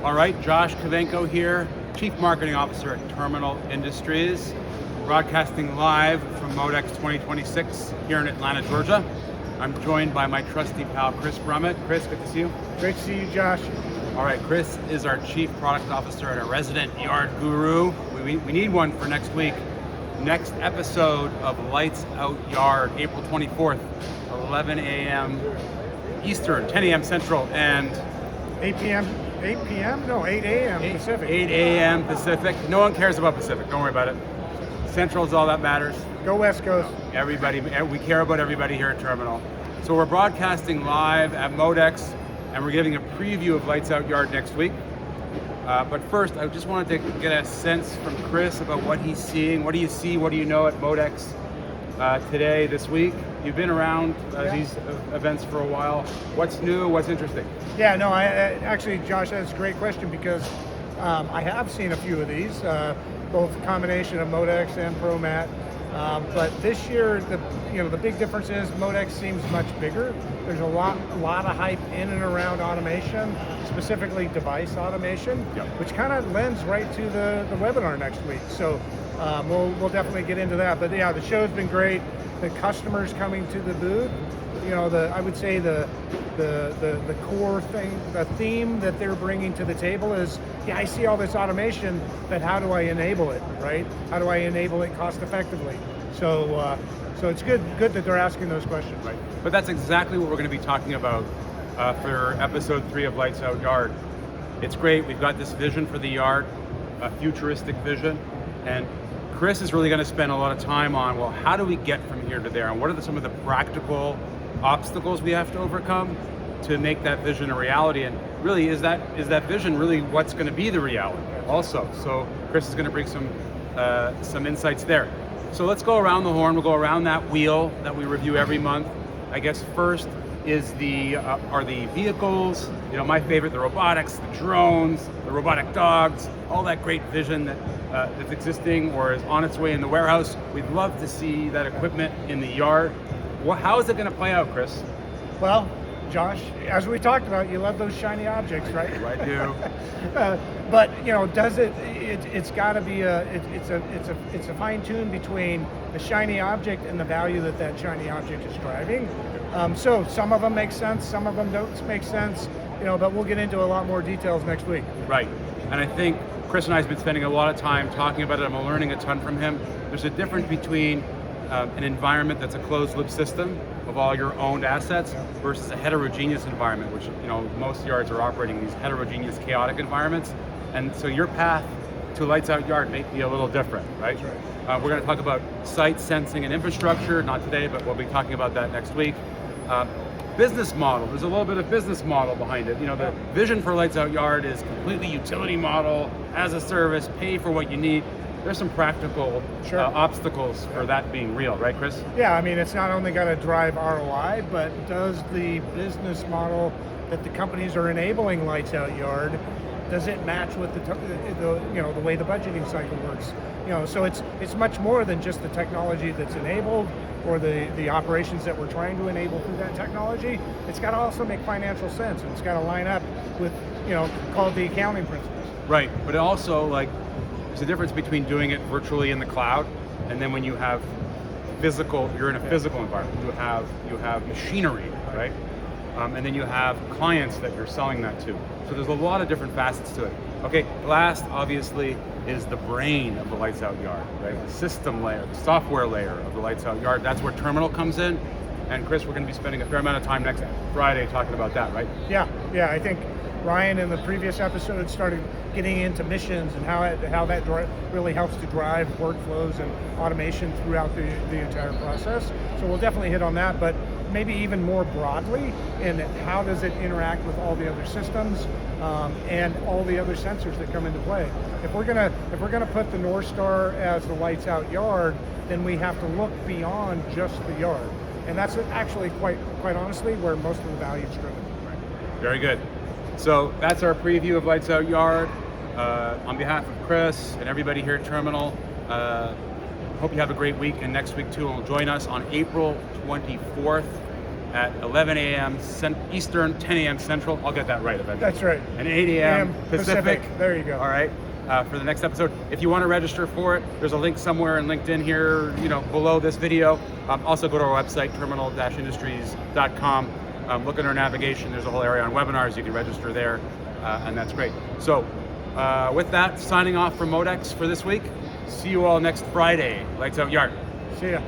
All right, Josh Kavenko here, Chief Marketing Officer at Terminal Industries, broadcasting live from MODEX 2026 here in Atlanta, Georgia. I'm joined by my trusty pal, Chris Brummett. Chris, good to see you. Great to see you, Josh. All right, Chris is our Chief Product Officer and a resident yard guru. We need one for next week. Next episode of Lights Out Yard, April 24th, 11 a.m. Eastern, 10 a.m. Central, and 8 p.m.? No, 8 a.m. Pacific. 8 a.m. Pacific. No one cares about Pacific, don't worry about it. Central is all that matters. Go West Coast. Everybody, we care about everybody here at Terminal. So we're broadcasting live at MODEX, and we're giving a preview of Lights Out Yard next week. But first, I just wanted to get a sense from Chris about what he's seeing. What do you see, what do you know at MODEX today, this week? You've been around these events for a while. What's new, what's interesting? Yeah, no, actually, Josh, that's a great question because I have seen a few of these, both a combination of MODEX and ProMat. But this year, the big difference is MODEX seems much bigger. There's a lot of hype in and around automation, specifically device automation, which kind of lends right to the webinar next week. So we'll definitely get into that. But yeah, the show's been great. The customers coming to the booth, I would say the core thing, the theme that they're bringing to the table is, I see all this automation, but how do I enable it, right? How do I enable it cost effectively? So it's good that they're asking those questions. Right. But that's exactly what we're going to be talking about for episode 3 of Lights Out Yard. It's great, we've got this vision for the yard, a futuristic vision, and Chris is really going to spend a lot of time on, well, how do we get from here to there, and what are some of the practical obstacles we have to overcome to make that vision a reality, and really, is that vision really what's going to be the reality also? So Chris is going to bring some insights there. So let's go around the horn, we'll go around that wheel that we review every month. I guess first is are the vehicles, my favorite, the robotics, the drones, the robotic dogs, all that great vision that's existing or is on its way in the warehouse. We'd love to see that equipment in the yard. How is it going to play out, Chris? Well, Josh, as we talked about, you love those shiny objects, right? I do. But does it? It's got to be it's a fine tune between the shiny object and the value that shiny object is driving. So some of them make sense, some of them don't make sense. But we'll get into a lot more details next week. Right, and I think Chris and I have been spending a lot of time talking about it. I'm learning a ton from him. There's a difference between an environment that's a closed loop system of all your owned assets versus a heterogeneous environment, which most yards are operating in these heterogeneous, chaotic environments. And so your path to Lights Out Yard may be a little different, right? That's right. We're going to talk about site sensing and infrastructure, not today, but we'll be talking about that next week. Business model, there's a little bit of business model behind it. The vision for Lights Out Yard is completely utility model, as a service, pay for what you need. There's some practical obstacles for that being real, right, Chris? Yeah, I mean, it's not only got to drive ROI, but does the business model that the companies are enabling Lights Out Yard, does it match with the way the budgeting cycle works? So it's much more than just the technology that's enabled or the operations that we're trying to enable through that technology. It's got to also make financial sense, and it's got to line up with called the accounting principles. Right, but also there's a difference between doing it virtually in the cloud, and then when you have you're in a physical environment. You have machinery, right? And then you have clients that you're selling that to. So there's a lot of different facets to it. Okay, last obviously is the brain of the Lights Out Yard, right? The system layer, the software layer of the Lights Out Yard. That's where Terminal comes in. And Chris, we're going to be spending a fair amount of time next Friday talking about that, right? Yeah, I think Ryan in the previous episode started getting into missions and how that really helps to drive workflows and automation throughout the entire process. So we'll definitely hit on that, but maybe even more broadly in how does it interact with all the other systems and all the other sensors that come into play. If we're gonna put the North Star as the Lights Out Yard, then we have to look beyond just the yard, and that's actually quite honestly where most of the value is driven. Right. Very good. So that's our preview of Lights Out Yard. On behalf of Chris and everybody here at Terminal, hope you have a great week, and next week too, will join us on April 24th at 11 a.m. Eastern, 10 a.m. Central. I'll get that right eventually. That's right. And 8 a.m. Pacific. There you go. All right. For the next episode. If you want to register for it, there's a link somewhere in LinkedIn here, below this video. Also go to our website, terminal-industries.com. Look at our navigation. There's a whole area on webinars. You can register there, and that's great. So with that, signing off from MODEX for this week. See you all next Friday. Lights out, Yard. See ya.